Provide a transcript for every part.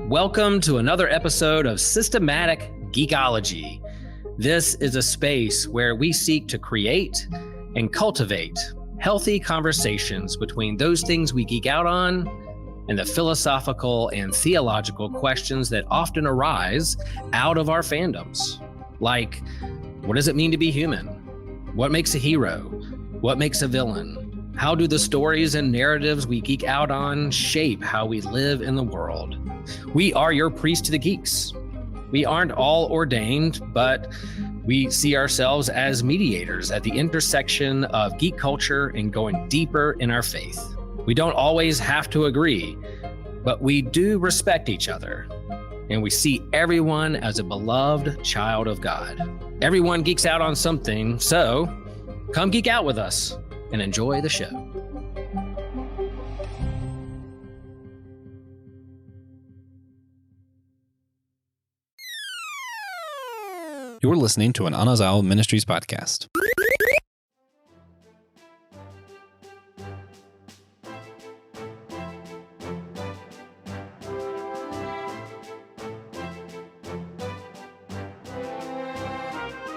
Welcome to another episode of Systematic Geekology. This is a space where we seek to create and cultivate healthy conversations between those things we geek out on and the philosophical and theological questions that often arise out of our fandoms. Like, what does it mean to be human? What makes a hero? What makes a villain? How do the stories and narratives we geek out on shape how we live in the world? We are your priest to the geeks. We aren't all ordained, but we see ourselves as mediators at the intersection of geek culture and going deeper in our faith. We don't always have to agree, but we do respect each other, and we see everyone as a beloved child of God. Everyone geeks out on something, so come geek out with us and enjoy the show. You're listening to an Anazao Ministries podcast.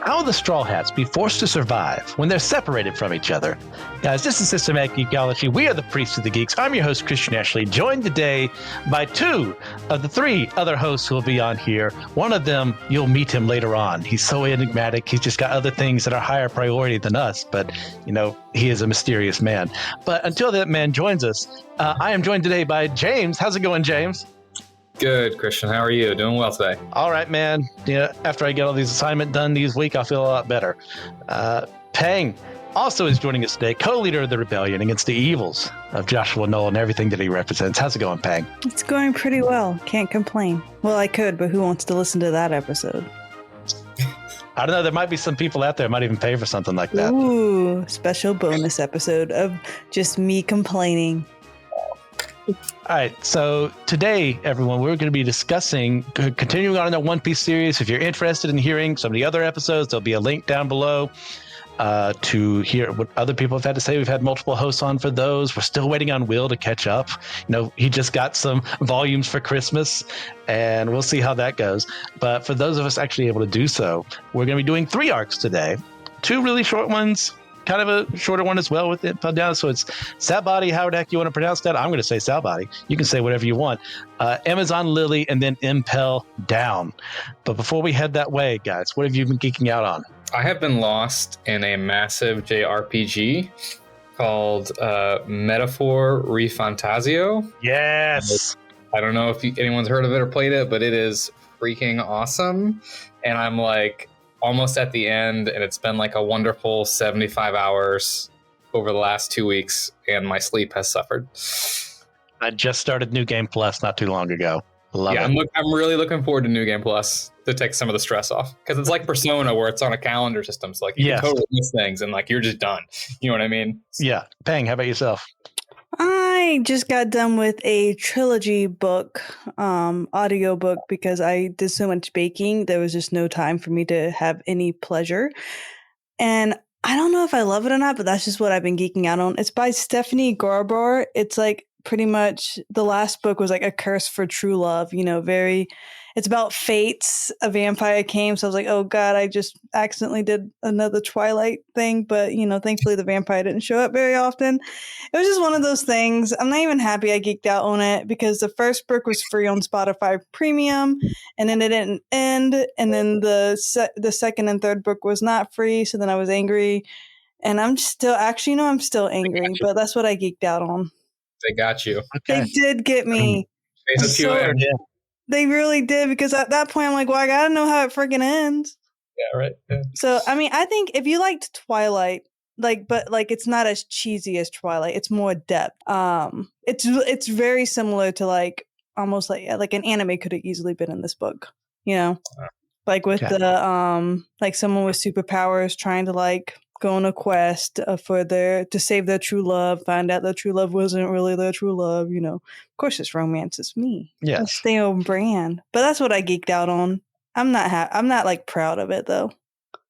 How will the Straw Hats be forced to survive when they're separated from each other? Guys, this is Systematic Geekology. We are the Priests of the Geeks. I'm your host, Christian Ashley, joined today by two of the three other hosts who will be on here. One of them, you'll meet him later on. He's so enigmatic. He's just got other things that are higher priority than us, but, you know, he is a mysterious man. But until that man joins us, I am joined today by James. How's it going, James? Good, Christian. How are you? Doing well today. All right, man. Yeah, after I get all these assignments done this week, I'll feel a lot better. Peng also is joining us today, co-leader of the rebellion against the evils of Joshua Knoll and everything that he represents. How's it going, Peng? It's going pretty well. Can't complain. Well, I could, but who wants to listen to that episode? I don't know. There might be some people out there who might even pay for something like that. Ooh, special bonus episode of just me complaining. All right, so today, everyone, we're going to be discussing, continuing on in the One Piece series. If you're interested in hearing some of the other episodes, there'll be a link down below to hear what other people have had to say. We've had multiple hosts on for those. We're still waiting on Will to catch up. You know, he just got some volumes for Christmas, and we'll see how that goes. But for those of us actually able to do so, we're going to be doing 3 arcs today. 2 really short ones, kind of a shorter one as well with Impel Down. So it's Sabody, how the heck you want to pronounce that? I'm going to say Sabody. You can say whatever you want. Amazon Lily, and then Impel Down. But before we head that way, guys, what have you been geeking out on? I have been lost in a massive JRPG called Metaphor Refantasio. Yes. I don't know if anyone's heard of it or played it, but it is freaking awesome. And I'm like almost at the end, and it's been like a wonderful 75 hours over the last 2 weeks, and my sleep has suffered. I just started New Game Plus not too long ago. Love it. I'm really looking forward to New Game Plus to take some of the stress off, because it's like Persona where it's on a calendar system. So like you can totally miss things and like you're just done. You know what I mean? Yeah. Peng, how about yourself? I just got done with a trilogy book, audio book, because I did so much baking. There was just no time for me to have any pleasure. And I don't know if I love it or not, but that's just what I've been geeking out on. It's by Stephanie Garber. It's like pretty much the last book was like a curse for true love, you know, it's about fates. A vampire came. So I was like, oh God, I just accidentally did another Twilight thing. But, you know, thankfully the vampire didn't show up very often. It was just one of those things. I'm not even happy I geeked out on it, because the first book was free on Spotify Premium, and then it didn't end. And then the second and third book was not free. So then I was angry, and I'm still angry, but that's what I geeked out on. They got you. Okay. They did get me. They really did, because at that point I'm like, well, I gotta know how it freaking ends. Yeah, right. Yeah. So, I mean, I think if you liked Twilight, but it's not as cheesy as Twilight, it's more depth. It's very similar to like almost like an anime could have easily been in this book, you know, like with the like someone with superpowers trying to like go on a quest to save their true love, find out their true love wasn't really their true love, you know. Of course, it's romance. It's me. Yes. Stay on brand. But that's what I geeked out on. I'm not like proud of it though.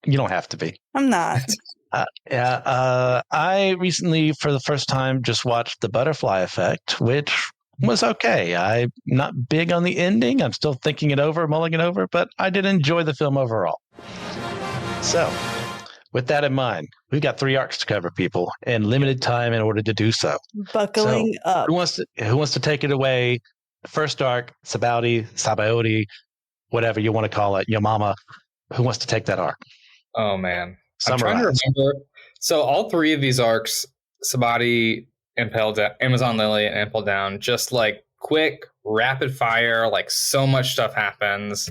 You don't have to be. I'm not. I recently, for the first time, just watched The Butterfly Effect, which was okay. I'm not big on the ending. I'm still thinking it over, mulling it over, but I did enjoy the film overall. So, with that in mind, we've got 3 arcs to cover, people, and limited time in order to do so. Buckling up. Who wants to take it away? First arc, Sabody, whatever you want to call it, your mama. Who wants to take that arc? Oh man, Summarize. I'm trying to remember. So all 3 of these arcs, Sabody, Amazon Lily, and Impel Down, just like quick, rapid fire. Like so much stuff happens.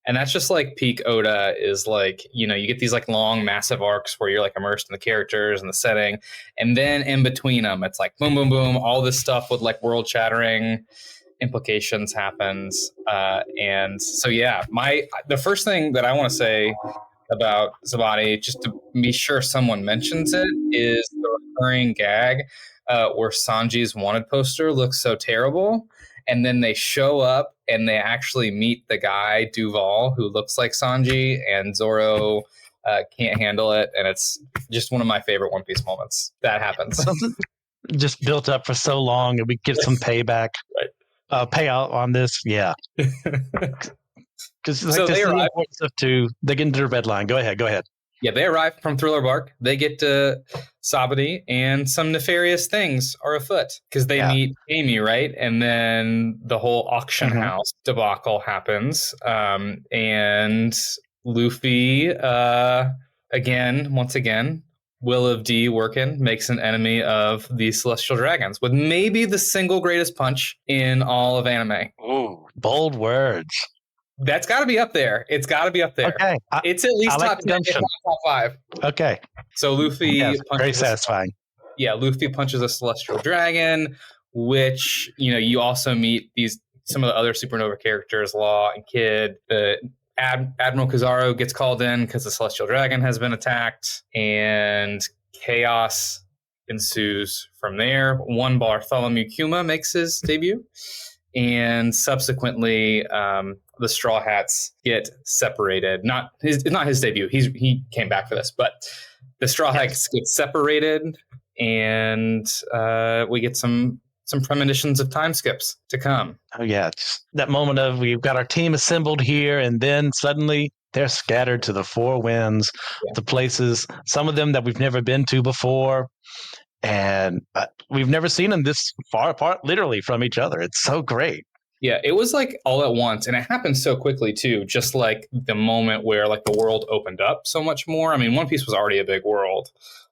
And that's just like peak Oda is like, you get these like long, massive arcs where you're like immersed in the characters and the setting. And then in between them, it's like boom, boom, boom. All this stuff with like world shattering implications happens. And so, yeah, the first thing that I want to say about Sabody, just to be sure someone mentions it, is the recurring gag where Sanji's wanted poster looks so terrible. And then they show up and they actually meet the guy, Duval, who looks like Sanji, and Zoro can't handle it. And it's just one of my favorite One Piece moments. That happens. Just built up for so long, and we get some payback, payout on this. Yeah. Because So this they is arrive. important stuff too. They get into their red line. Go ahead. Yeah, they arrive from Thriller Bark. They get to Sabody, and some nefarious things are afoot because they meet Amy, right? And then the whole auction house debacle happens. And Luffy, once again, Will of D working, makes an enemy of the Celestial Dragons with maybe the single greatest punch in all of anime. Ooh, bold words. That's got to be up there. It's got to be up there. Okay. It's at least like top 10, if not top 5. Okay. So Luffy punches very satisfying. Luffy punches a Celestial Dragon, which, you also meet some of the other Supernova characters, Law and Kid. The Admiral Kizaru gets called in because the Celestial Dragon has been attacked, and chaos ensues from there. One Bartholomew Kuma makes his debut, and subsequently the Straw Hats get separated. Not his debut. He came back for this, but the Straw Hats get separated, and we get some premonitions of time skips to come. Oh yeah, it's that moment of we've got our team assembled here, and then suddenly they're scattered to the 4 winds, the places, some of them that we've never been to before, and we've never seen them this far apart, literally, from each other. It's so great. Yeah, it was like all at once, and it happened so quickly too. Just like the moment where like the world opened up so much more. I mean, One Piece was already a big world,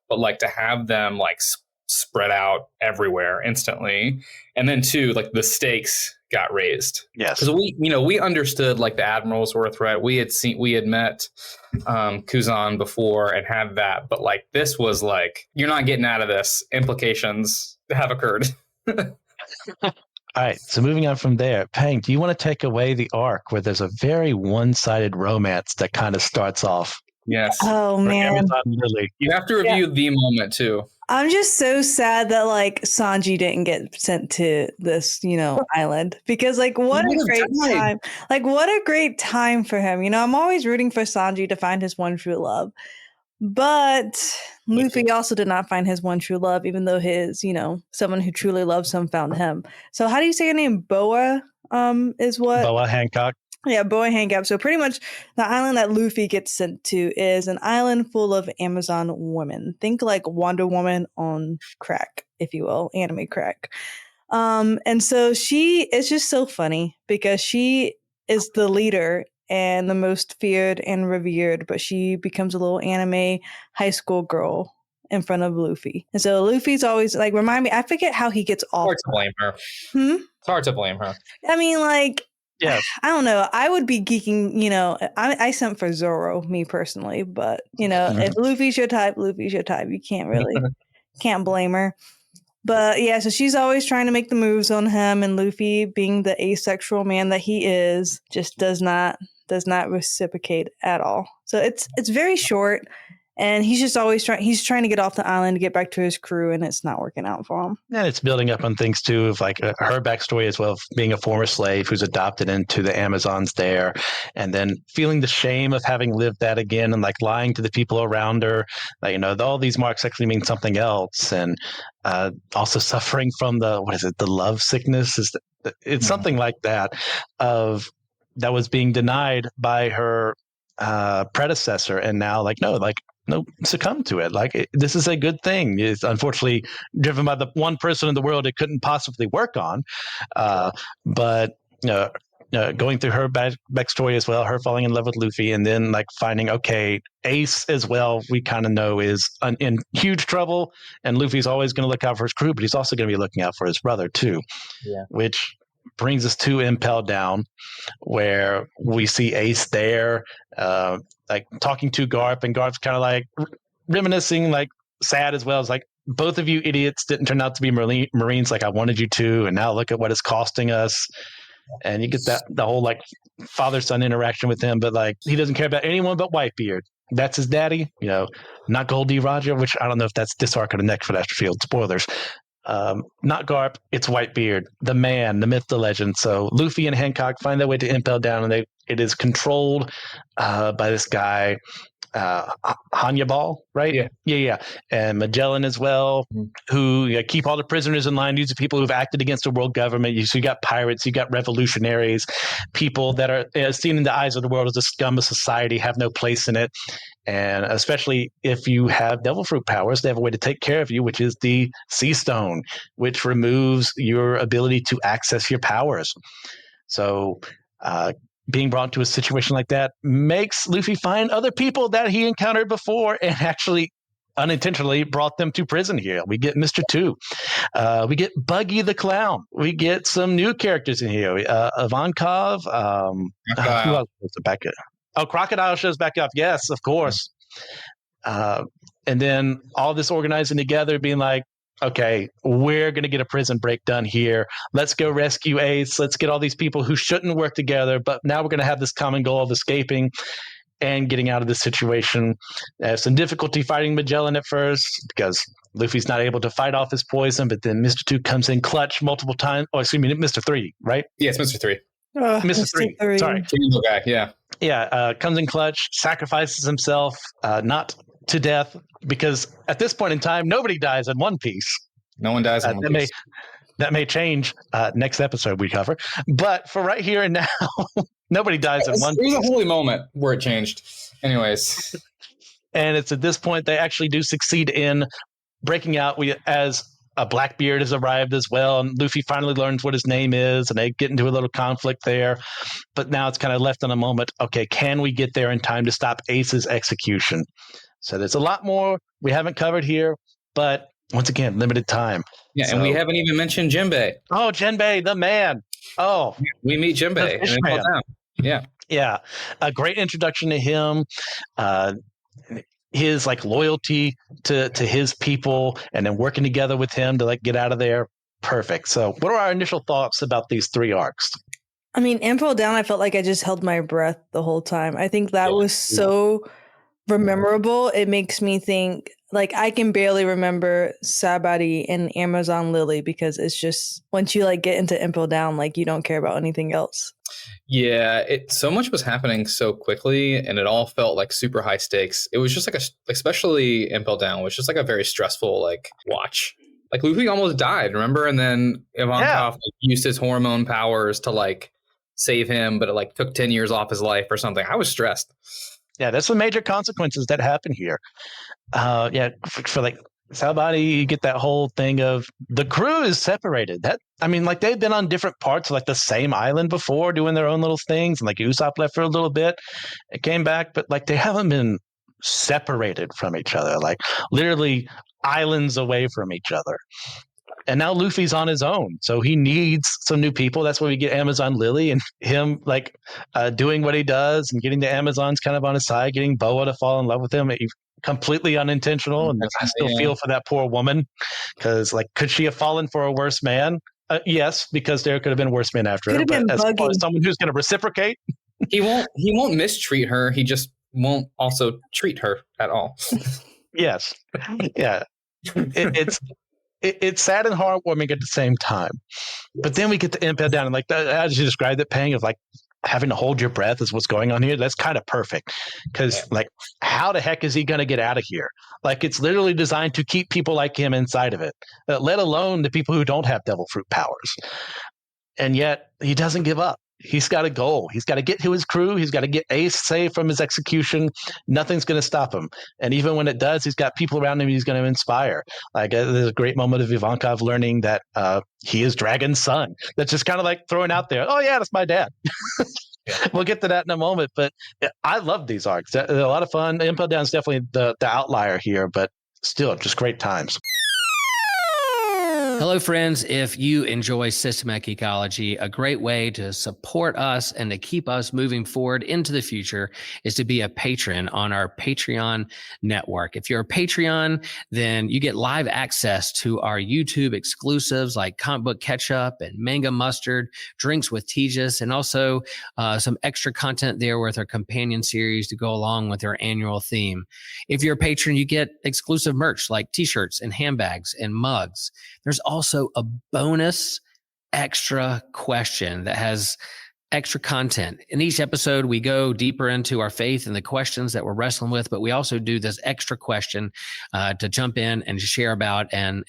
but like to have them like spread out everywhere instantly, and then too like the stakes got raised. Yes, because we understood like the admirals were a threat. We had met Kuzan before and had that, but like this was like you're not getting out of this. Implications have occurred. All right, so moving on from there, Pang, do you want to take away the arc where there's a very one-sided romance that kind of starts off? Yes. Oh man, you have to review the moment too. I'm just so sad that like Sanji didn't get sent to this, island, because like what a great time. Like what a great time for him. I'm always rooting for Sanji to find his one true love. But Luffy also did not find his one true love, even though his, someone who truly loves him found him. So how do you say your name? Boa is what? Boa Hancock. Yeah, Boa Hancock. So pretty much the island that Luffy gets sent to is an island full of Amazon women. Think like Wonder Woman on crack, if you will, anime crack. And so it's just so funny because she is the leader and the most feared and revered, but she becomes a little anime high school girl in front of Luffy. And so Luffy's always like, remind me, I forget how he gets off. It's hard to blame her. It's hard to blame her. I mean, like, yeah, I don't know. I would be geeking, I sent for Zoro, me personally, but, if Luffy's your type, Luffy's your type. You can't blame her. But yeah, so she's always trying to make the moves on him, and Luffy, being the asexual man that he is, just does not reciprocate at all. So it's very short, And he's just always trying to get off the island to get back to his crew, and it's not working out for him. And it's building up on things too, of like her backstory as well, of being a former slave who's adopted into the Amazons there, and then feeling the shame of having lived that again, and like lying to the people around her. Like, all these marks actually mean something else, and also suffering from the love sickness. It's something like that that was being denied by her predecessor, and now no, succumb to it. This is a good thing. It's unfortunately driven by the one person in the world it couldn't possibly work on. But going through her backstory as well, her falling in love with Luffy, and then finding, okay, Ace as well, we kind of know is in huge trouble, and Luffy's always going to look out for his crew, but he's also going to be looking out for his brother too. Yeah. Which brings us to Impel Down, where we see Ace there, talking to Garp, and Garp's kind of reminiscing, sad as well. It's both of you idiots didn't turn out to be Marines like I wanted you to, and now look at what it's costing us. And you get the whole father-son interaction with him, but he doesn't care about anyone but Whitebeard. That's his daddy, not Goldie Roger, which I don't know if that's this arc or the next for Astrofield. Spoilers. Not Garp, it's Whitebeard, the man, the myth, the legend. So Luffy and Hancock find their way to Impel Down, and it is controlled by this guy, Hannibal, right? Yeah. And Magellan as well, who keep all the prisoners in line. These are people who've acted against the world government. You got pirates, you got revolutionaries, people that are seen in the eyes of the world as a scum of society, have no place in it. And especially if you have devil fruit powers, they have a way to take care of you, which is the Sea Stone, which removes your ability to access your powers. So being brought to a situation like that makes Luffy find other people that he encountered before and actually unintentionally brought them to prison here. We get Mr. Two. We get Buggy the Clown. We get some new characters in here. Ivankov. Who else was back up? Oh, Crocodile shows back up. Yes, of course. And then all this organizing together, being like, okay, we're going to get a prison break done here. Let's go rescue Ace. Let's get all these people who shouldn't work together, but now we're going to have this common goal of escaping and getting out of this situation. Some difficulty fighting Magellan at first because Luffy's not able to fight off his poison, but then Mr. 2 comes in clutch multiple times. Oh, excuse me, Mr. 3, right? Yes, Mr. 3. Mr. 3. Sorry. Guy, yeah. Yeah, comes in clutch, sacrifices himself, not to death, because at this point in time, nobody dies in One Piece. No one dies in One Piece. That may change next episode we cover. But for right here and now, nobody dies in One Piece. There's a holy moment where it changed. Anyways. And it's at this point they actually do succeed in breaking out as a Blackbeard has arrived as well, and Luffy finally learns what his name is, and they get into a little conflict there. But now it's kind of left on a moment. Okay, can we get there in time to stop Ace's execution? So there's a lot more we haven't covered here, but once again, limited time. Yeah, so, and we haven't even mentioned Jinbei. Oh, Jinbei, the man. Oh, we meet Jinbei. Yeah, a great introduction to him. His loyalty to his people, and then working together with him to get out of there. Perfect. So what are our initial thoughts about these 3 arcs? I mean, Impel Down, I felt like I just held my breath the whole time. I think that was so memorable. It makes me think I can barely remember Sabody and Amazon Lily, because it's just once you get into Impel Down, you don't care about anything else. Yeah, so much was happening so quickly, and it all felt super high stakes. It was just especially Impel Down was just a very stressful watch. Luffy almost died, remember? And then Ivankov used his hormone powers to save him, but it took 10 years off his life or something. I was stressed. Yeah, there's some major consequences that happen here. For Sabody, you get that whole thing of the crew is separated. They've been on different parts of the same island before, doing their own little things, and Usopp left for a little bit, it came back, but they haven't been separated from each other, literally islands away from each other. And now Luffy's on his own, so he needs some new people. That's why we get Amazon Lily and him doing what he does and getting the Amazons kind of on his side, getting Boa to fall in love with him. Completely unintentional, and I still feel for that poor woman, because could she have fallen for a worse man? Yes, because there could have been worse men after her. But as far as someone who's going to reciprocate, he won't mistreat her. He just won't also treat her at all. Yes. Yeah. It's sad and heartwarming at the same time. But then we get the Impel Down, and like as you described, that pang of like having to hold your breath is what's going on here. That's kind of perfect, because like, how the heck is he going to get out of here? Like, it's literally designed to keep people like him inside of it, let alone the people who don't have devil fruit powers. And yet he doesn't give up. He's got a goal. He's got to get to his crew. He's got to get Ace safe from his execution. Nothing's going to stop him. And even when it does, he's got people around him he's going to inspire. Like, there's a great moment of Ivankov learning that he is Dragon's son. That's just kind of like throwing out there, oh, yeah, that's my dad. We'll get to that in a moment. But I love these arcs. They're a lot of fun. Impel Down is definitely the outlier here, but still just great times. Hello, friends. If you enjoy systematic ecology, a great way to support us and to keep us moving forward into the future is to be a patron on our Patreon network. If you're a Patreon, then you get live access to our YouTube exclusives like Comic Book Ketchup and Manga Mustard, Drinks with Tejas, and also some extra content there with our companion series to go along with our annual theme. If you're a patron, you get exclusive merch like t-shirts and handbags and mugs. There's also a bonus extra question that has extra content. In each episode, we go deeper into our faith and the questions that we're wrestling with, but we also do this extra question to jump in and share about, and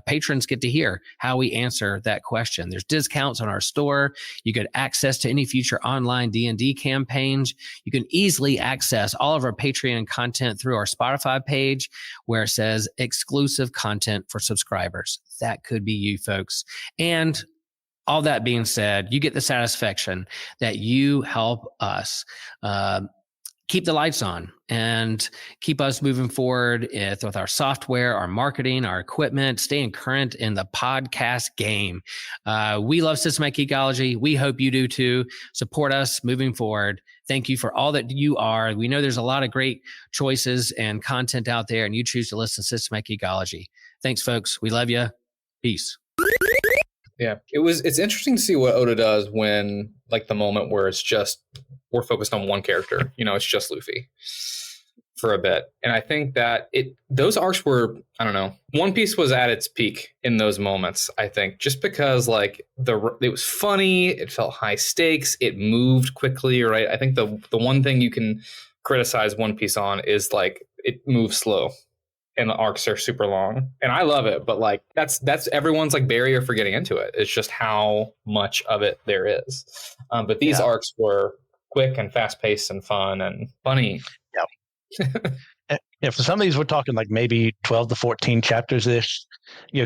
patrons get to hear how we answer that question. There's discounts on our store. You get access to any future online D&D campaigns. You can easily access all of our Patreon content through our Spotify page where it says exclusive content for subscribers. That could be you folks. And all that being said, you get the satisfaction that you help us keep the lights on and keep us moving forward with our software, our marketing, our equipment, staying current in the podcast game. We love systematic ecology. We hope you do too. Support us moving forward. Thank you for all that you are. We know there's a lot of great choices and content out there, and you choose to listen to systematic ecology. Thanks, folks. We love you. Peace. Yeah, it's interesting to see what Oda does when, like, the moment where it's just, we're focused on one character, it's just Luffy for a bit. And I think that those arcs were, I don't know, One Piece was at its peak in those moments, I think, just because like it was funny, it felt high stakes, it moved quickly, right? I think the one thing you can criticize One Piece on is like it moves slow. And the arcs are super long, and I love it, but like that's everyone's like barrier for getting into it. It's just how much of it there is. But these arcs were quick and fast paced and fun and funny. Yeah. For some of these, we're talking like maybe 12 to 14 chapters ish,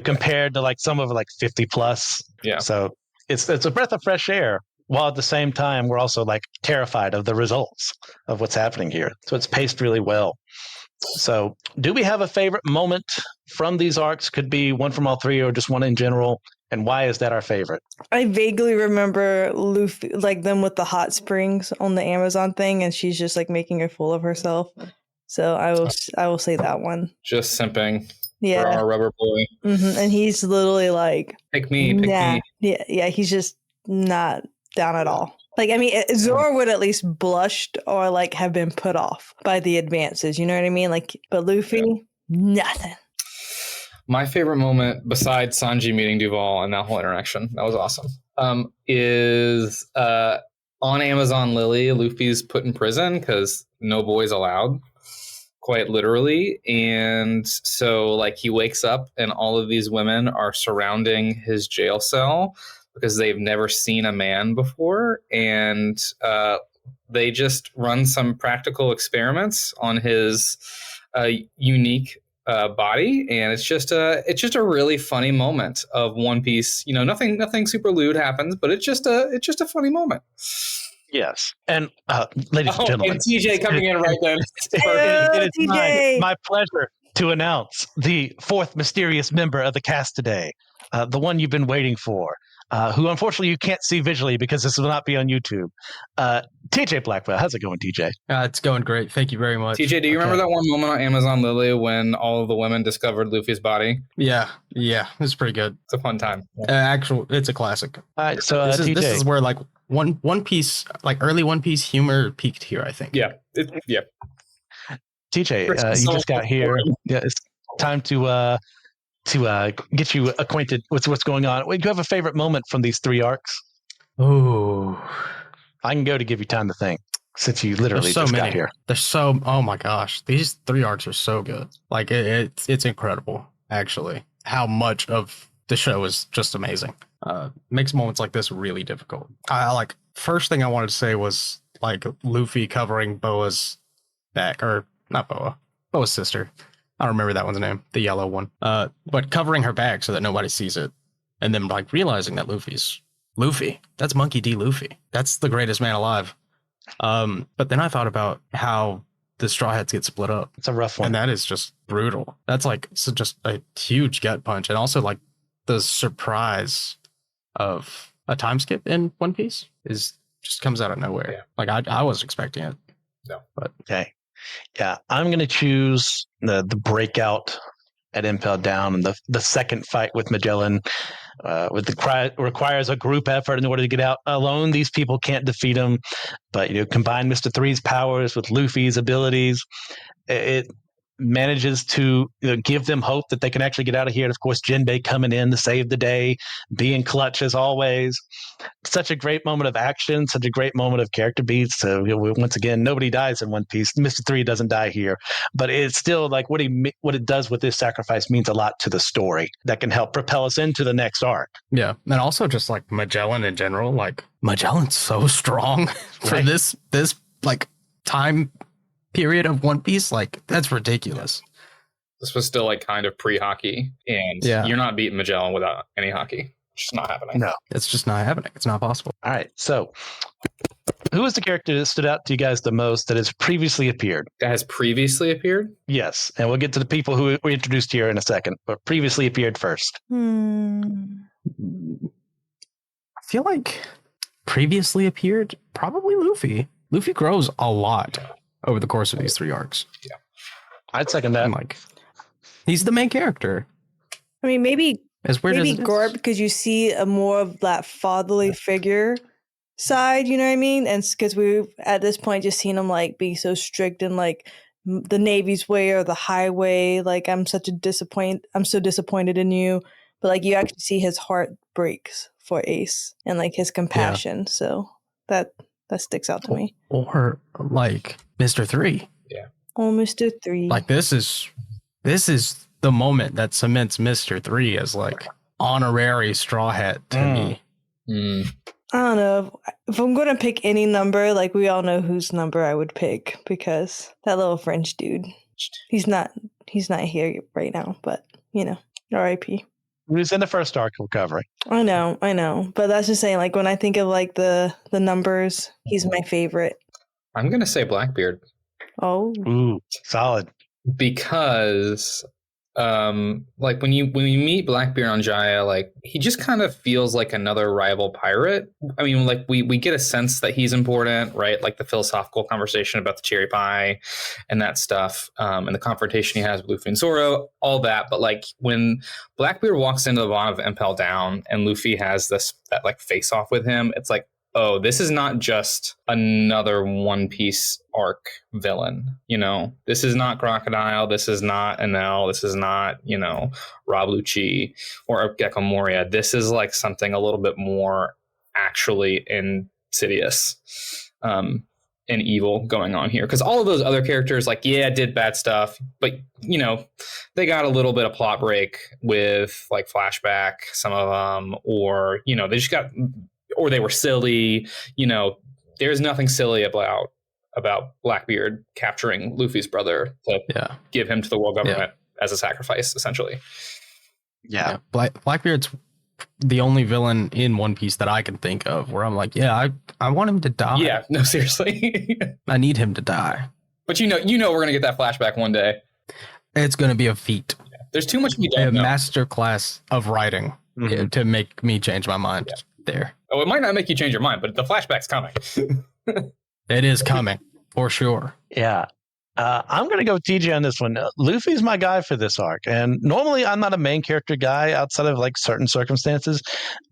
compared to like some of like 50 plus. Yeah. So it's a breath of fresh air, while at the same time we're also like terrified of the results of what's happening here. So it's paced really well. So do we have a favorite moment from these arcs? Could be one from all three or just one in general. And why is that our favorite? I vaguely remember Luffy, like them with the hot springs on the Amazon thing, and she's just like making a fool of herself. So I will say that one. Just simping for our rubber boy. Mm-hmm. And he's literally like, pick me. Yeah, he's just not down at all. Like, I mean, Zoro would at least blushed or like have been put off by the advances. You know what I mean? Like, but Luffy, nothing. My favorite moment, besides Sanji meeting Duval and that whole interaction, that was awesome, is on Amazon Lily, Luffy's put in prison because no boys allowed, quite literally. And so, like, he wakes up and all of these women are surrounding his jail cell because they've never seen a man before, and they just run some practical experiments on his unique body, and it's just a really funny moment of One Piece. Nothing super lewd happens, but it's just a funny moment. Yes, and ladies and gentlemen, and TJ coming in right then. It is my pleasure to announce the fourth mysterious member of the cast today, the one you've been waiting for. Who unfortunately you can't see visually because this will not be on YouTube. TJ Blackwell, how's it going, TJ? It's going great. Thank you very much. TJ, do you remember that one moment on Amazon Lily when all of the women discovered Luffy's body? Yeah, it was pretty good. It's a fun time. It's a classic. All right, so this is where like One Piece, like early One Piece humor peaked here, I think. Yeah. TJ, you just got here. Yeah, it's time to get you acquainted with what's going on. Do you have a favorite moment from these 3 arcs? Oh, I can go to give you time to think, since you literally so just many. got here. There's so, oh my gosh, these 3 arcs are so good. Like it's incredible, actually, how much of the show is just amazing. Makes moments like this really difficult. I like, first thing I wanted to say was like Luffy covering Boa's back, or not Boa's sister. I don't remember that one's name, the yellow one. But covering her back so that nobody sees it, and then like realizing that Luffy's Luffy. That's Monkey D. Luffy. That's the greatest man alive. But then I thought about how the Straw Hats get split up. It's a rough one. And that is just brutal. That's like just a huge gut punch. And also like the surprise of a time skip in One Piece is just comes out of nowhere. Yeah. Like I was expecting it. No. But Okay. Yeah, I'm going to choose the breakout at Impel Down and the second fight with Magellan. With the requires a group effort in order to get out alone. These people can't defeat him, but combine Mr. Three's powers with Luffy's abilities, it manages to give them hope that they can actually get out of here. And of course, Jinbei coming in to save the day, being clutch as always. Such a great moment of action, such a great moment of character beats. So once again, nobody dies in One Piece. Mr. Three doesn't die here, but it's still like what it does with this sacrifice means a lot to the story that can help propel us into the next arc. yeah, and also just like Magellan in general, like Magellan's so strong for Right. this like time period of One Piece. Like that's ridiculous. This was still like kind of pre-hockey, and Yeah. you're not beating Magellan without any hockey. It's just not happening. No. It's just not happening. It's not possible. All right. So, who is the character that stood out to you guys the most that has previously appeared? That has previously appeared. Yes, and we'll get to the people who we introduced here in a second, but previously appeared first. I feel like previously appeared probably Luffy. Luffy grows a lot over the course of these 3 arcs. I'd second that. And like he's the main character. I mean, maybe As weird as maybe it is. Gorb, because you see a more of that fatherly figure side, you know what I mean? And because we've at this point just seen him like be so strict and like the Navy's way or the highway. Like I'm so disappointed in you, but like you actually see his heart breaks for Ace and like his compassion. So that sticks out to me. Or like Mr. 3. Oh, Mr. 3. Like this is the moment that cements Mr. 3 as like honorary Straw Hat to me. I don't know. If I'm going to pick any number, like we all know whose number I would pick because that little French dude, he's not here right now, but R.I.P. He was in the first arc we're covering. I know. But that's just saying, like when I think of like the numbers, he's my favorite. I'm gonna say Blackbeard Oh, Ooh, solid. because like when you meet Blackbeard on Jaya, like he just kind of feels like another rival pirate. I mean, like we get a sense that he's important, right? Like the philosophical conversation about the cherry pie and that stuff, and the confrontation he has with Luffy and Zoro, all that. But like when Blackbeard walks into the bottom of Impel Down and Luffy has that like face off with him, it's like, oh, this is not just another One Piece arc villain. This is not Crocodile. This is not Enel. This is not, Rob Lucci or Gecko Moria. This is like something a little bit more actually insidious and evil going on here. Because all of those other characters, like, yeah, did bad stuff, but, they got a little bit of plot break with like flashback, some of them, or, they just got... or they were silly. There's nothing silly about Blackbeard capturing Luffy's brother to give him to the world government as a sacrifice, essentially. Yeah. Blackbeard's the only villain in One Piece that I can think of where I'm like, I want him to die. Yeah, no, seriously. I need him to die. But we're gonna get that flashback one day. It's gonna be a feat. Yeah. There's too much we A don't know. master class of writing to make me change my mind there. Oh, it might not make you change your mind, but the flashback's coming. It is coming for sure. Yeah. I'm going to go with TJ on this one. Luffy's my guy for this arc. And normally I'm not a main character guy outside of like certain circumstances,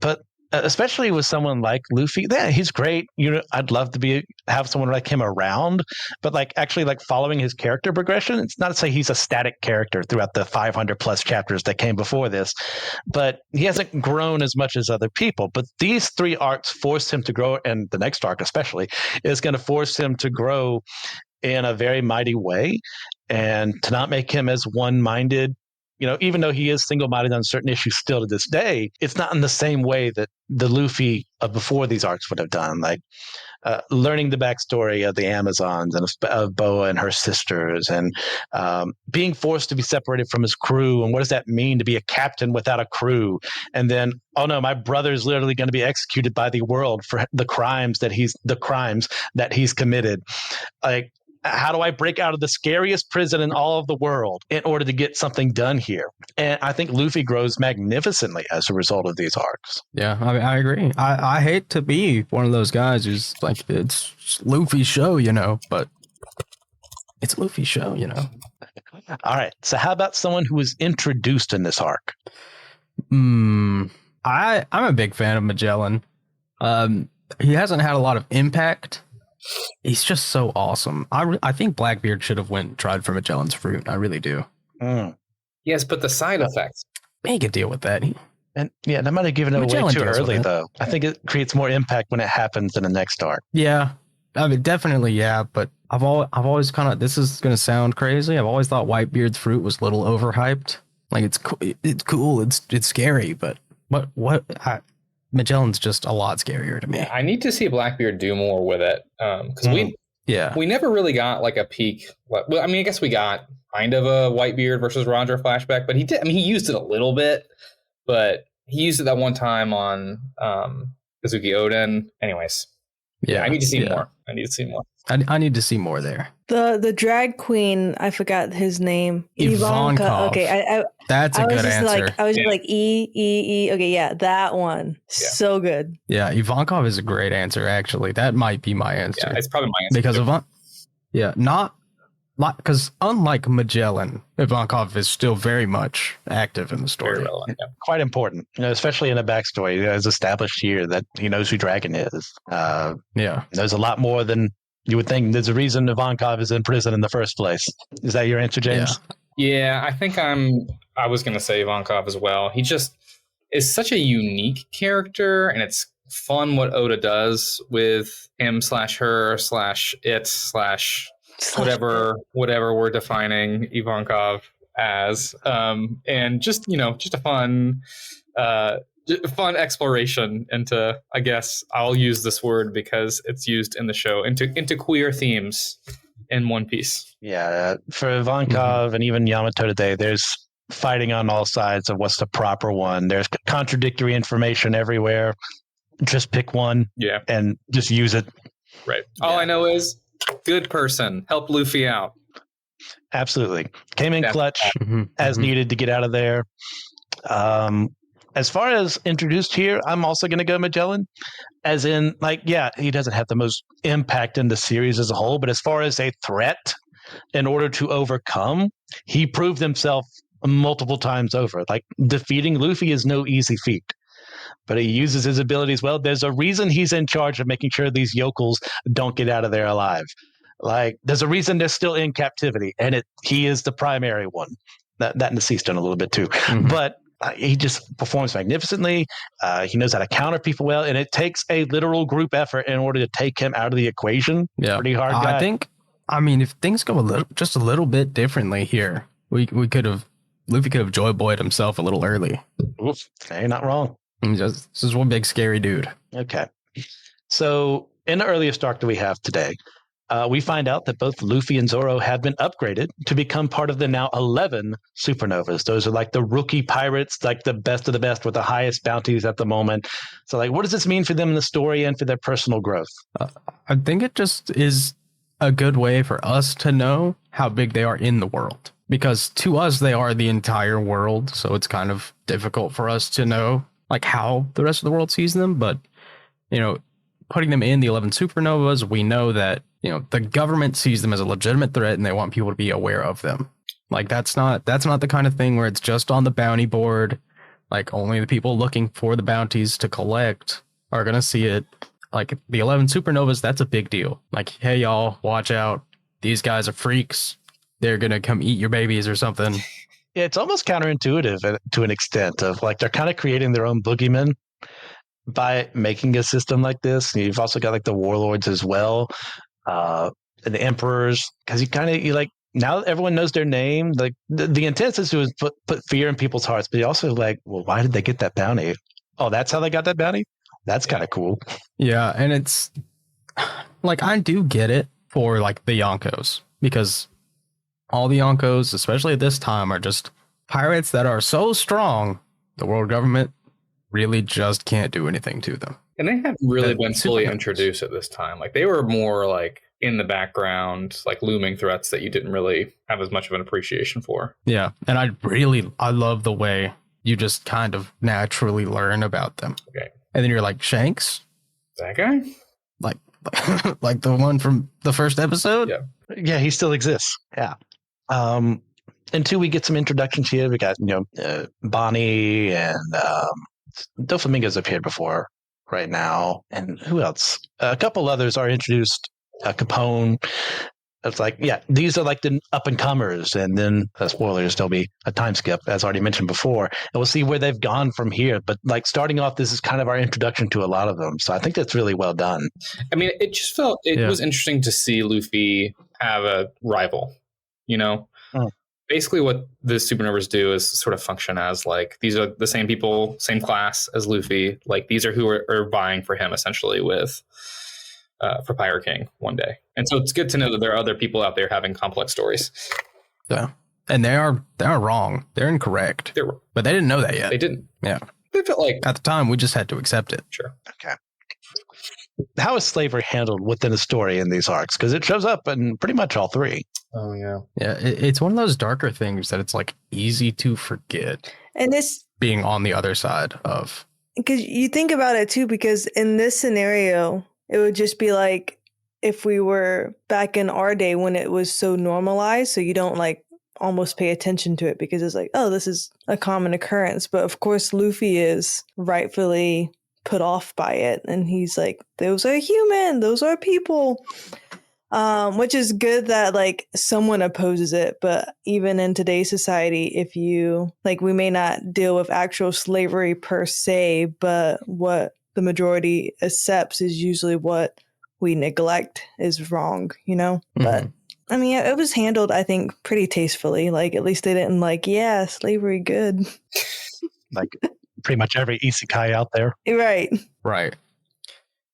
but especially with someone like Luffy. Yeah, he's great. I'd love to have someone like him around, but like actually like following his character progression. It's not to say he's a static character throughout the 500 plus chapters that came before this, but he hasn't grown as much as other people. But these 3 arcs forced him to grow, and the next arc especially is going to force him to grow in a very mighty way, and to not make him as one-minded. Even though he is single-minded on certain issues still to this day, it's not in the same way that the Luffy of before these arcs would have done. Like learning the backstory of the Amazons and of Boa and her sisters, and being forced to be separated from his crew. And what does that mean to be a captain without a crew? And then, oh no, my brother's literally going to be executed by the world for the crimes that he's committed. Like, how do I break out of the scariest prison in all of the world in order to get something done here? And I think Luffy grows magnificently as a result of these arcs. Yeah, I agree. I hate to be one of those guys who's like, it's Luffy's show, but it's Luffy's show, All right. So how about someone who was introduced in this arc? I'm a big fan of Magellan. He hasn't had a lot of impact. He's just so awesome. I think Blackbeard should have went and tried for Magellan's fruit. I really do. Yes, but the side effects. He could deal with that. And yeah, that might have given it away too early, though. I think it creates more impact when it happens in the next arc. Yeah, I mean, definitely, yeah. But I've always kind of, this is going to sound crazy, I've always thought Whitebeard's fruit was a little overhyped. Like, it's cool, it's scary, but Magellan's just a lot scarier to me. Yeah, I need to see Blackbeard do more with it, because we never really got like a peak. Well, I mean, I guess we got kind of a Whitebeard versus Roger flashback, but he used it a little bit, but he used it that one time on Kazuki Oden. Anyways, yeah, I need to see more. I need to see more there. The drag queen, I forgot his name. Ivankov. Okay, that's a good answer. I was just like E. Okay, yeah, that one. Yeah. So good. Yeah, Ivankov is a great answer. Actually, that might be my answer. Yeah, it's probably my answer because because unlike Magellan, Ivankov is still very much active in the story. Very relevant, yeah. Quite important, especially in a backstory. It's established here that he knows who Dragon is. Knows a lot more than you would think. There's a reason Ivankov is in prison in the first place. Is that your answer, James? Yeah, I think I was going to say Ivankov as well. He just is such a unique character, and it's fun what Oda does with him / her / it / whatever we're defining Ivankov as, and just a fun exploration into, I guess I'll use this word because it's used in the show, into queer themes in One Piece. Yeah, for Ivankov and even Yamato today, there's fighting on all sides of what's the proper one. There's contradictory information everywhere. Just pick one, and just use it. Right. All I know is good person, help Luffy out. Absolutely. Came in clutch as needed to get out of there. As far as introduced here, I'm also going to go Magellan. As in, he doesn't have the most impact in the series as a whole, but as far as a threat in order to overcome, he proved himself multiple times over. Like, defeating Luffy is no easy feat, but he uses his abilities well. There's a reason he's in charge of making sure these yokels don't get out of there alive. Like, there's a reason they're still in captivity, and he is the primary one. That and the Cease done a little bit too. But he just performs magnificently. He knows how to counter people well, and it takes a literal group effort in order to take him out of the equation. Yeah, pretty hard guy. I think, if things go a little bit differently here, Luffy could have Joy Boyed himself a little early. Oof, you're not wrong. This is one big scary dude. Okay, so in the earliest arc that we have today, we find out that both Luffy and Zoro have been upgraded to become part of the now 11 supernovas. Those are like the rookie pirates, like the best of the best with the highest bounties at the moment. So, what does this mean for them in the story and for their personal growth? I think it just is a good way for us to know how big they are in the world. Because to us, they are the entire world. So it's kind of difficult for us to know how the rest of the world sees them. But, putting them in the 11 supernovas, we know that the government sees them as a legitimate threat and they want people to be aware of them. That's not the kind of thing where it's just on the bounty board. Like only the people looking for the bounties to collect are going to see it. Like the 11 supernovas, that's a big deal. Like, hey, y'all, watch out. These guys are freaks. They're going to come eat your babies or something. Yeah, it's almost counterintuitive to an extent of like they're kind of creating their own boogeyman by making a system like this. You've also got like the warlords as well, and the emperors, because you like now everyone knows their name. Like the intent is to put fear in people's hearts, but you also like, well, why did they get that bounty? Oh, that's how they got that bounty? That's kind of cool. Yeah, and it's like I do get it for like the Yonkos, because all the Yonkos, especially at this time, are just pirates that are so strong, the world government really just can't do anything to them. And they haven't really been fully supernovas. introduced at this time. Like they were more like in the background, like looming threats that you didn't really have as much of an appreciation for. Yeah, and I love the way you just kind of naturally learn about them. Okay. And then you're like, Shanks? That guy? Like, like the one from the first episode? Yeah. Yeah, he still exists. Yeah. And two, we get some introductions here. We got, Bonnie and Doflamingo's appeared before right now. And who else? A couple others are introduced. Capone. It's like, yeah, these are like the up and comers. And then, spoilers, there'll be a time skip, as already mentioned before. And we'll see where they've gone from here. But like starting off, this is kind of our introduction to a lot of them. So I think that's really well done. I mean, it just felt, it was interesting to see Luffy have a rival, Basically what the supernovas do is sort of function as like, these are the same people, same class as Luffy. Like these are who are vying for him essentially for Pirate King one day. And so it's good to know that there are other people out there having complex stories. Yeah. And they are wrong. They're incorrect. But they didn't know that yet. They didn't. Yeah. They felt like, at the time, we just had to accept it. Sure. Okay. How is slavery handled within the story in these arcs? Because it shows up in pretty much all three. Oh, yeah. Yeah, it's one of those darker things that it's like easy to forget. And this being on the other side of. Because you think about it too, because in this scenario, it would just be like if we were back in our day when it was so normalized, so you don't like almost pay attention to it because it's like, oh, this is a common occurrence. But of course, Luffy is rightfully put off by it. And he's like, those are human, those are people. Which is good that like someone opposes it. But even in today's society, if you like, we may not deal with actual slavery per se, but what the majority accepts is usually what we neglect is wrong, Mm-hmm. But I mean, it was handled, I think, pretty tastefully. Like, at least they didn't like, yeah, slavery good. Like pretty much every isekai out there. Right. Right.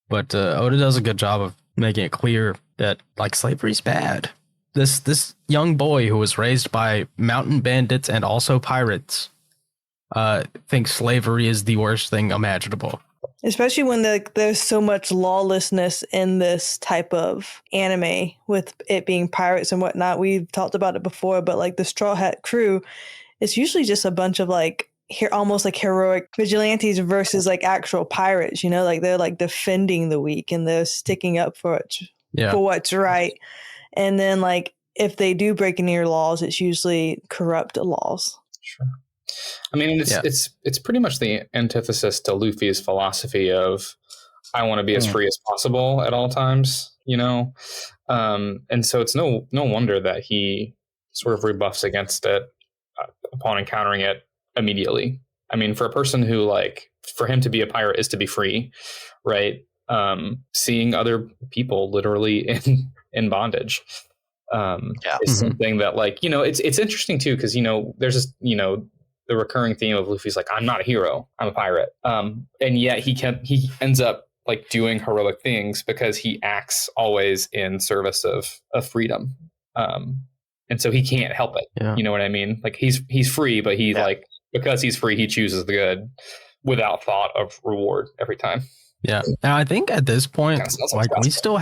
But Oda does a good job of making it clear that like slavery's bad. This young boy who was raised by mountain bandits and also pirates thinks slavery is the worst thing imaginable. Especially when there's so much lawlessness in this type of anime with it being pirates and whatnot. We've talked about it before, but like the Straw Hat crew, it's usually just a bunch of like almost like heroic vigilantes versus like actual pirates, like they're like defending the weak and they're sticking up for what's right. And then like if they do break any laws, it's usually corrupt laws. Sure. I mean, it's pretty much the antithesis to Luffy's philosophy of I want to be as free as possible at all times, and so it's no wonder that he sort of rebuffs against it upon encountering it immediately. I mean, for a person who like for him to be a pirate is to be free, right? Seeing other people literally in bondage is something that like it's interesting too because there's this the recurring theme of Luffy's like, I'm not a hero, I'm a pirate. And yet he ends up like doing heroic things because he acts always in service of freedom. And so he can't help it. Yeah. You know what I mean? Like he's free, but he like, because he's free, he chooses the good without thought of reward every time. Yeah. And I think at this point, like we still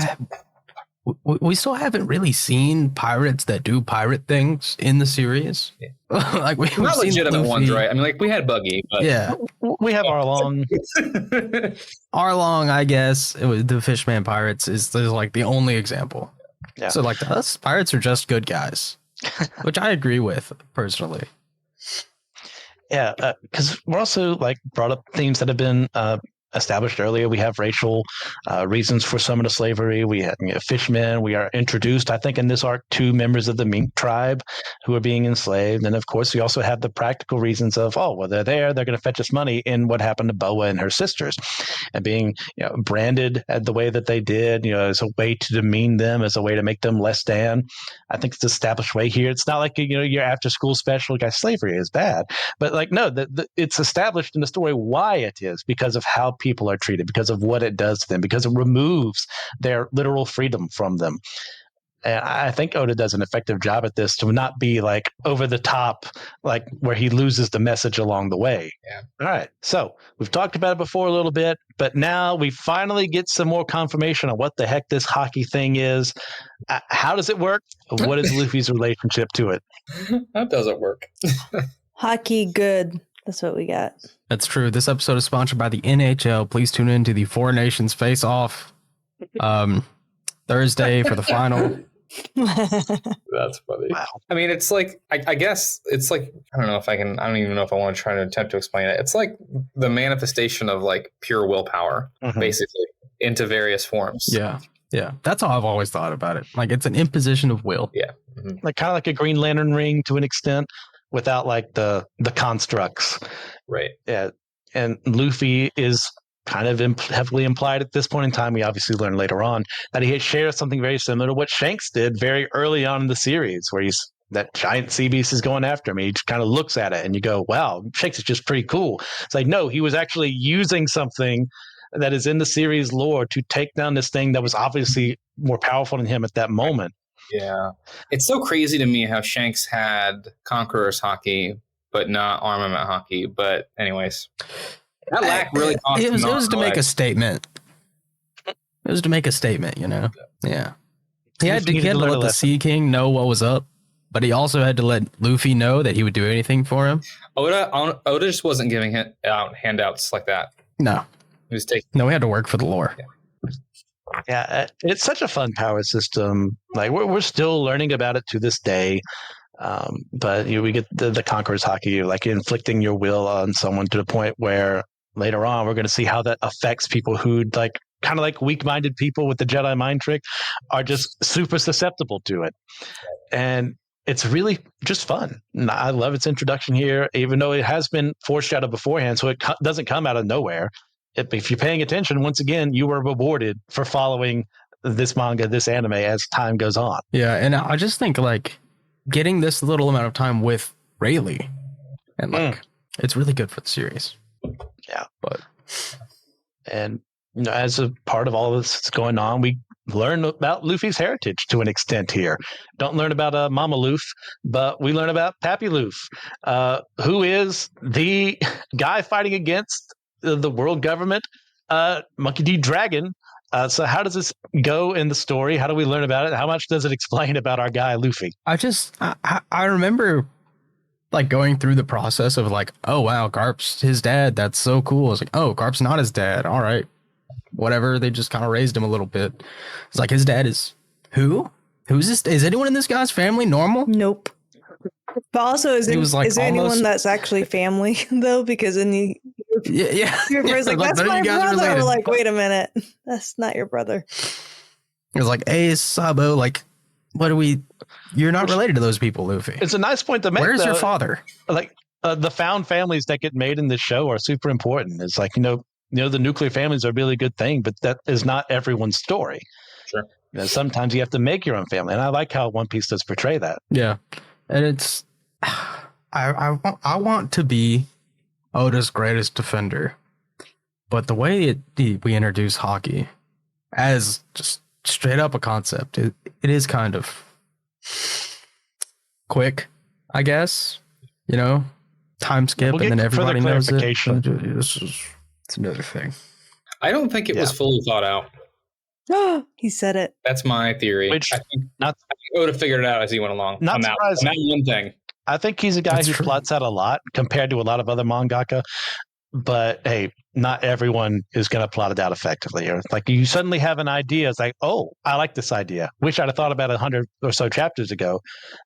haven't really seen pirates that do pirate things in the series. Yeah. Like we've not seen legitimate Luffy. Ones, right? I mean, like we had Buggy, but yeah, we have Arlong. Arlong, I guess it was the Fishman pirates is like the only example. Yeah. So like to us, pirates are just good guys, which I agree with personally. Yeah, because we're also like brought up themes that have been established earlier. We have racial reasons for some of the slavery. We have fishmen. We are introduced, I think, in this arc, 2 members of the mink tribe who are being enslaved. And of course, we also have the practical reasons of, oh, well, they're there. They're going to fetch us money in what happened to Boa and her sisters, and being branded the way that they did, as a way to demean them, as a way to make them less than. I think it's established way here. It's not like, your after school special, guys, slavery is bad. But like, no, it's established in the story why it is, because of how people are treated, because of what it does to them, because it removes their literal freedom from them. And I think Oda does an effective job at this, to not be like over the top, like where he loses the message along the way. Yeah. All right. So we've talked about it before a little bit, but now we finally get some more confirmation on what the heck this hockey thing is. How does it work? What is Luffy's relationship to it? That doesn't work. Hockey good. That's what we got. That's true. This episode is sponsored by the NHL. Please tune in to the Four Nations Face Off Thursday for the final. That's funny. Wow. I mean, it's like, I guess it's like, I don't even know if I want to try to attempt to explain it. It's like the manifestation of like pure willpower, basically, into various forms. Yeah. Yeah. That's how I've always thought about it. Like, it's an imposition of will. Yeah. Like kind of like a Green Lantern ring to an extent, without like the constructs. Right. Yeah. And Luffy is kind of heavily implied at this point in time. We obviously learn later on that he had shared something very similar to what Shanks did very early on in the series, where that giant sea beast is going after him. He just kind of looks at it and you go, wow, Shanks is just pretty cool. It's like, no, he was actually using something that is in the series lore to take down this thing that was obviously more powerful than him at that moment. Yeah. It's so crazy to me how Shanks had Conqueror's hockey, but not armament hockey. But anyways, that lack really cost it was to make a statement. It was to make a statement, Yeah. He had to let the Sea King know what was up, but he also had to let Luffy know that he would do anything for him. Oda just wasn't giving out handouts like that. No. He was taking. No, we had to work for the lore. Yeah. Yeah, it's such a fun power system. Like we're still learning about it to this day. But we get the Conqueror's hockey, like inflicting your will on someone to the point where later on we're going to see how that affects people who like kind of like weak-minded people with the Jedi mind trick are just super susceptible to it. And it's really just fun. And I love its introduction here, even though it has been foreshadowed beforehand, so it doesn't come out of nowhere. If you're paying attention, once again, you were rewarded for following this manga, this anime, as time goes on. Yeah, and I just think like getting this little amount of time with Rayleigh, and like it's really good for the series. Yeah, and as a part of all this that's going on, we learn about Luffy's heritage to an extent here. Don't learn about Mama Luffy, but we learn about Pappy Luffy, who is the guy fighting against the world government, Monkey D. Dragon. So how does this go in the story? How do we learn about it? How much does it explain about our guy Luffy? I remember like going through the process of like, oh wow, Garp's his dad. That's so cool. It's like, oh, Garp's not his dad. All right, whatever. They just kind of raised him a little bit. It's like his dad is who? Who's this? Is anyone in this guy's family normal? Nope. But also, is there anyone that's actually family though? Because in the your brother's like, that's my brother. We're like, wait a minute, that's not your brother. It was like, hey, Sabo, like, what are we? You're not related to those people, Luffy. It's a nice point to make. Where's your father? Like the found families that get made in this show are super important. It's like the nuclear families are a really good thing, but that is not everyone's story. Sure. Sometimes you have to make your own family, and I like how One Piece does portray that. Yeah, and it's I want to be Oda's greatest defender, but the way we introduce hockey as just straight up a concept, it is kind of quick, I guess. Time skip, and then everybody knows it. It's another thing. I don't think it was fully thought out. He said it. That's my theory. I think Oda figured it out as he went along. Not surprising. On that one thing. I think he's a guy who plots out a lot compared to a lot of other mangaka. But hey, not everyone is going to plot it out effectively. Or like you suddenly have an idea. It's like, oh, I like this idea. Wish I'd have thought about 100 or so chapters ago.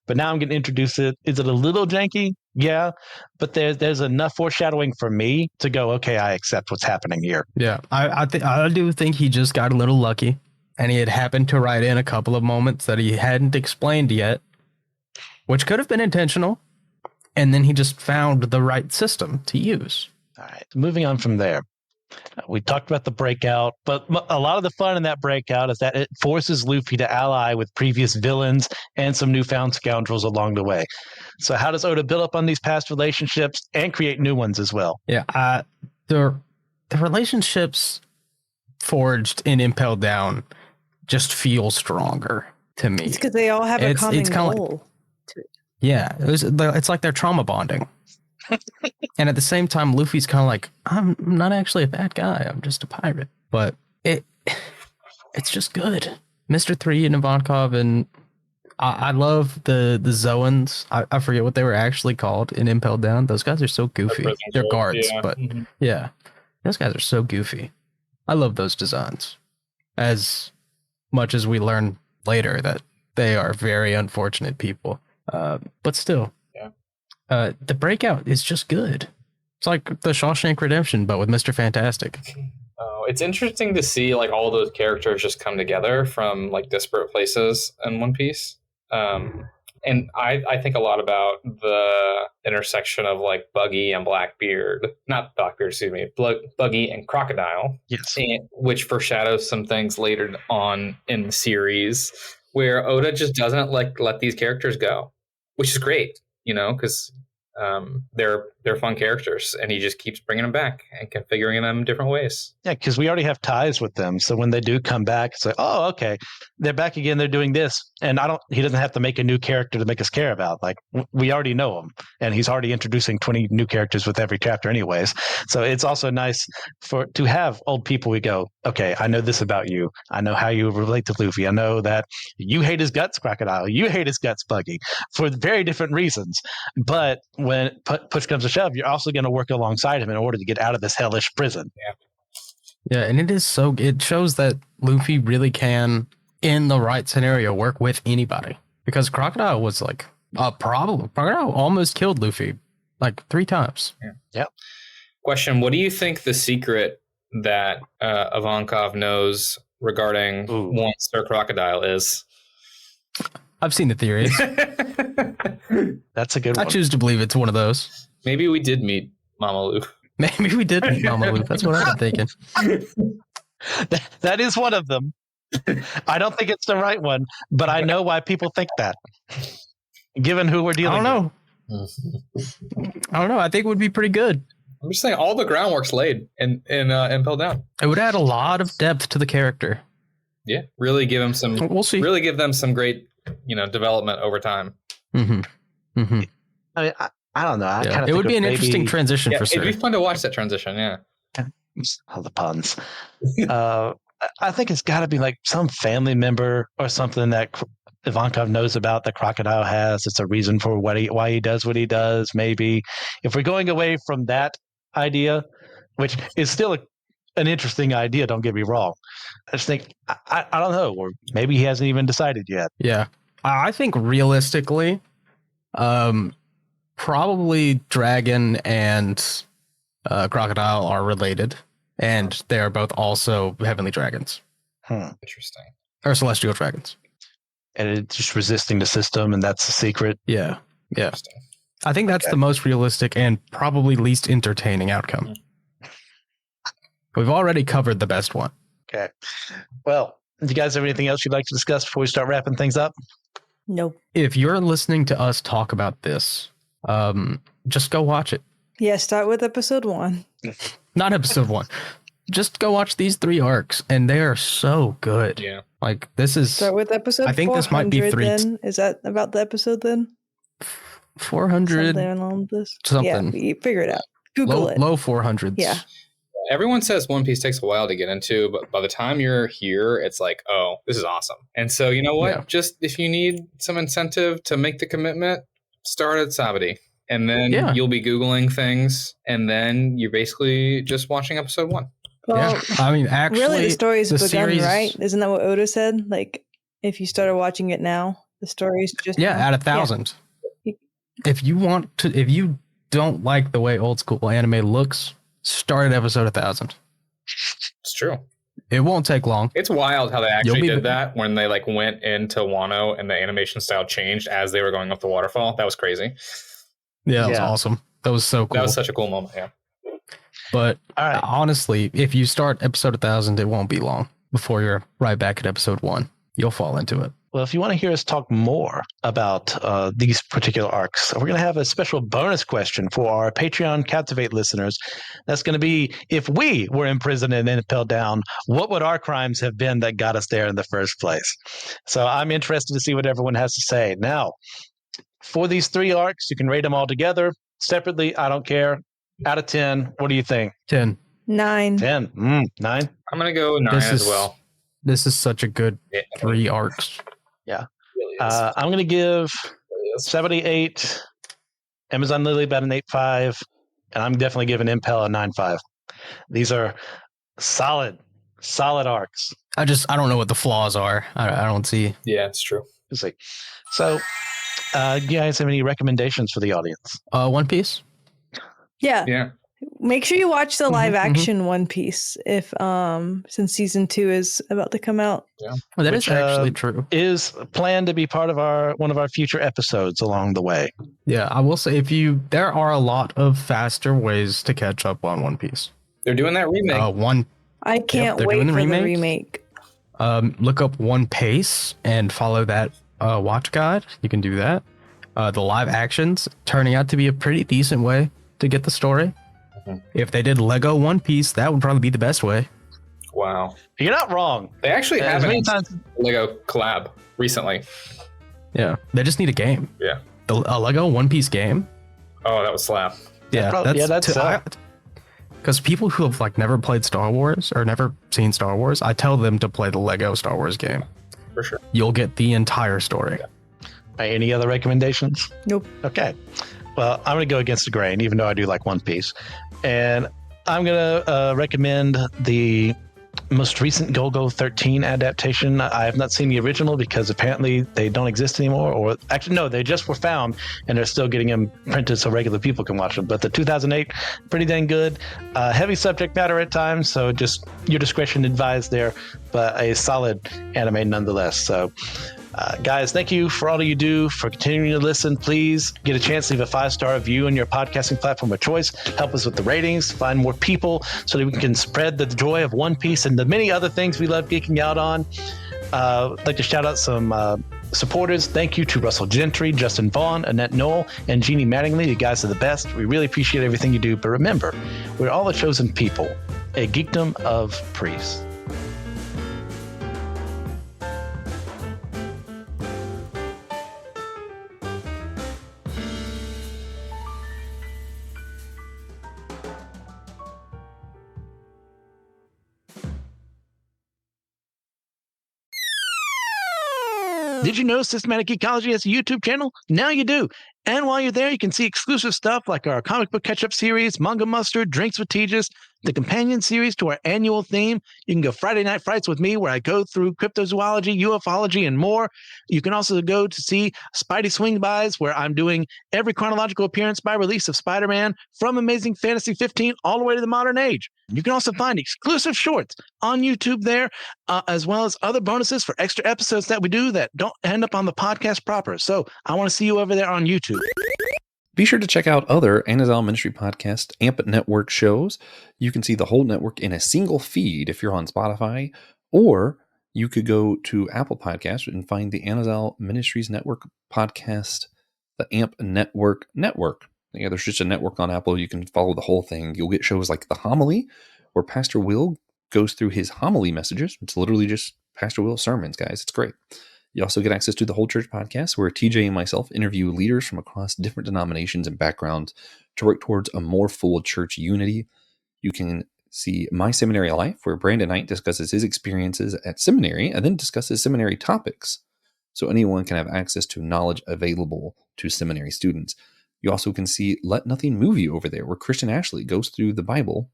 But now I'm going to introduce it. Is it a little janky? Yeah, but there's enough foreshadowing for me to go, okay, I accept what's happening here. Yeah, I do think he just got a little lucky, and he had happened to write in a couple of moments that he hadn't explained yet, which could have been intentional, and then he just found the right system to use. All right, moving on from there. We talked about the breakout, but a lot of the fun in that breakout is that it forces Luffy to ally with previous villains and some newfound scoundrels along the way. So how does Oda build up on these past relationships and create new ones as well? Yeah, the relationships forged in Impel Down just feel stronger to me. It's because they all have a common goal. Yeah, it's like they're trauma bonding. And at the same time, Luffy's kind of like, I'm not actually a bad guy. I'm just a pirate. But it's just good. Mr. 3 and Ivankov, and I love the Zoans. I forget what they were actually called in Impel Down. Those guys are so goofy. They're guards, but yeah, those guys are so goofy. I love those designs. As much as we learn later that they are very unfortunate people. But still. The breakout is just good. It's like the Shawshank Redemption, but with Mr. Fantastic. Oh, it's interesting to see like all those characters just come together from like disparate places in One Piece. And I think a lot about the intersection of like Buggy and Blackbeard, not Blackbeard, excuse me, Buggy and Crocodile, yes, which foreshadows some things later on in the series where Oda just doesn't like let these characters go, which is great, you know, because they're fun characters, and he just keeps bringing them back and configuring them in different ways. Yeah, because we already have ties with them, so when they do come back, it's like, oh, okay, they're back again. They're doing this, and he doesn't have to make a new character to make us care about. Like we already know him, and he's already introducing 20 new characters with every chapter, anyways. So it's also nice to have old people. We go, okay, I know this about you. I know how you relate to Luffy. I know that you hate his guts, Crocodile. You hate his guts, Buggy, for very different reasons. But when push comes to shove, you're also going to work alongside him in order to get out of this hellish prison. Yeah, and it shows that Luffy really can, in the right scenario, work with anybody. Because Crocodile was like a problem. Crocodile almost killed Luffy like 3 times. Yeah. Yep. Question: what do you think the secret that Ivankov knows regarding one Sir Crocodile is? I've seen the theories. That's a good one. I choose to believe it's one of those. Maybe we did meet Mama Lu. Maybe we did meet Mama Lu. That's what I'm thinking. That is one of them. I don't think it's the right one, but I know why people think that. Given who we're dealing with. I don't know. I think it would be pretty good. I'm just saying all the groundwork's laid in Impel Down. It would add a lot of depth to the character. Yeah, really give him some. We'll see. Really give them some great, development over time. Mm-hmm. Mm-hmm. I mean, I don't know. It would be an interesting transition for sure. It'd be fun to watch that transition. Yeah. All the puns. I think it's got to be like some family member or something that Ivankov knows about that Crocodile has. It's a reason for why he does what he does. Maybe if we're going away from that idea, which is still an interesting idea, don't get me wrong. I just think I don't know, or maybe he hasn't even decided yet. Yeah, I think realistically, probably Dragon and Crocodile are related, and they are both also heavenly dragons. Interesting. Or celestial dragons. And it's just resisting the system, and that's the secret. Yeah. I think that's the most realistic and probably least entertaining outcome. We've already covered the best one. Okay. Well, do you guys have anything else you'd like to discuss before we start wrapping things up? Nope. If you're listening to us talk about this, just go watch it. Yeah, start with episode 1. Not episode 1. Just go watch these 3 arcs, and they are so good. Yeah. Like, this is... Start with episode 400. I think this might be 3. Then. Is that about the episode then? 400... Something along this. Something. Yeah, figure it out. Google it. Low 400s. Yeah. Everyone says One Piece takes a while to get into, but by the time you're here, it's like, oh, this is awesome. And so, you know what? Yeah. Just if you need some incentive to make the commitment, start at Sabody. And then you'll be Googling things, and then you're basically just watching episode 1. Well, I mean, actually, really, the story's begun, series... right? Isn't that what Oda said? Like, if you started watching it now, the story's just... Yeah, at 1,000. Yeah. If you don't like the way old school anime looks, start at episode 1000. It's true. It won't take long. It's wild how they actually did that when they like went into Wano and the animation style changed as they were going up the waterfall. That was crazy. Yeah, that was awesome. That was so cool. That was such a cool moment. Yeah. But All right. honestly, if you start episode 1000, it won't be long before you're right back at episode 1. You'll fall into it. Well, if you want to hear us talk more about these particular arcs, we're going to have a special bonus question for our Patreon Captivate listeners. That's going to be, if we were imprisoned and Impel Down, what would our crimes have been that got us there in the first place? So I'm interested to see what everyone has to say. Now, for these 3 arcs, you can rate them all together. Separately, I don't care. Out of 10, what do you think? 10. 9. 10. 9. I'm going to go 9 as well. This is such a good 3 arcs. Yeah. Really is. I'm going to give Really is. Sabody 8, Amazon Lily about an 8.5, and I'm definitely giving Impel a 9.5. These are solid arcs. I don't know what the flaws are. I don't see. Yeah, it's true. So, do you guys have any recommendations for the audience? One Piece. Yeah. Yeah. Make sure you watch the live mhm. action One Piece if since season 2 is about to come out. Yeah. Well, that Which, is actually true. Is planned to be part of one of our future episodes along the way. Yeah, I will say there are a lot of faster ways to catch up on One Piece. They're doing that remake. I can't they're wait doing for the the remake. remake. Look up One Piece and follow that watch guide. You can do that. The live actions turning out to be a pretty decent way to get the story. If they did Lego One Piece, that would probably be the best way. Wow. You're not wrong. They actually As have many a times- Lego collab recently. Yeah, they just need a game. Yeah. A Lego One Piece game. Oh, that was slap. Because people who have like never played Star Wars or never seen Star Wars, I tell them to play the Lego Star Wars game. For sure. You'll get the entire story. Any other recommendations? Nope. Okay. Well, I'm going to go against the grain, even though I do like One Piece. And I'm going to recommend the most recent Go-Go 13 adaptation. I have not seen the original because apparently they don't exist anymore. Or actually, no, they just were found and they're still getting them printed so regular people can watch them. But the 2008, pretty dang good. Heavy subject matter at times, so just your discretion advised there, but a solid anime nonetheless. So guys, thank you for all you do, for continuing to listen. Please get a chance to leave a 5-star review on your podcasting platform of choice. Help us with the ratings, find more people so that we can spread the joy of One Piece and the many other things we love geeking out on. I'd like to shout out some supporters. Thank you to Russell Gentry, Justin Vaughn, Annette Knoll, and Jeannie Mattingly. You guys are the best. We really appreciate everything you do. But remember, we're all a chosen people, a geekdom of priests. Did you know Systematic Ecology has a YouTube channel? Now you do. And while you're there, you can see exclusive stuff like our comic book catch-up series, Manga Mustard, Drinks with Tejas, the companion series to our annual theme. You can go Friday Night Frights with me, where I go through cryptozoology, ufology, and more. You can also go to see Spidey Swing-Bys, where I'm doing every chronological appearance by release of Spider-Man from Amazing Fantasy 15 all the way to the modern age. You can also find exclusive shorts on YouTube there, as well as other bonuses for extra episodes that we do that don't end up on the podcast proper. So I want to see you over there on YouTube. Be sure to check out other Anazal Ministry Podcast AMP Network shows. You can see the whole network in a single feed if you're on Spotify, or you could go to Apple Podcasts and find the Anazal Ministries Network podcast, the AMP Network. Yeah, there's just a network on Apple. You can follow the whole thing. You'll get shows like The Homily, where Pastor Will goes through his homily messages. It's literally just Pastor Will's sermons, guys. It's great. You also get access to the Whole Church podcast, where TJ and myself interview leaders from across different denominations and backgrounds to work towards a more full church unity. You can see My Seminary Life, where Brandon Knight discusses his experiences at seminary and then discusses seminary topics, so anyone can have access to knowledge available to seminary students. You also can see Let Nothing Move You over there, where Christian Ashley goes through the Bible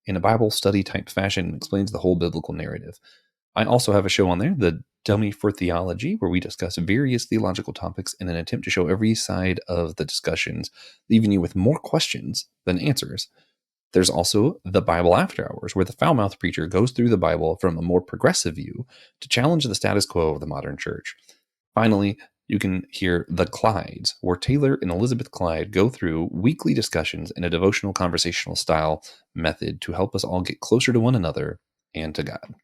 in a Bible study type fashion and explains the whole biblical narrative. I also have a show on there, the Dummy for Theology, where we discuss various theological topics in an attempt to show every side of the discussions, leaving you with more questions than answers. There's also The Bible After Hours, where the foul-mouthed preacher goes through the Bible from a more progressive view to challenge the status quo of the modern church. Finally, you can hear The Clydes, where Taylor and Elizabeth Clyde go through weekly discussions in a devotional conversational style method to help us all get closer to one another and to God.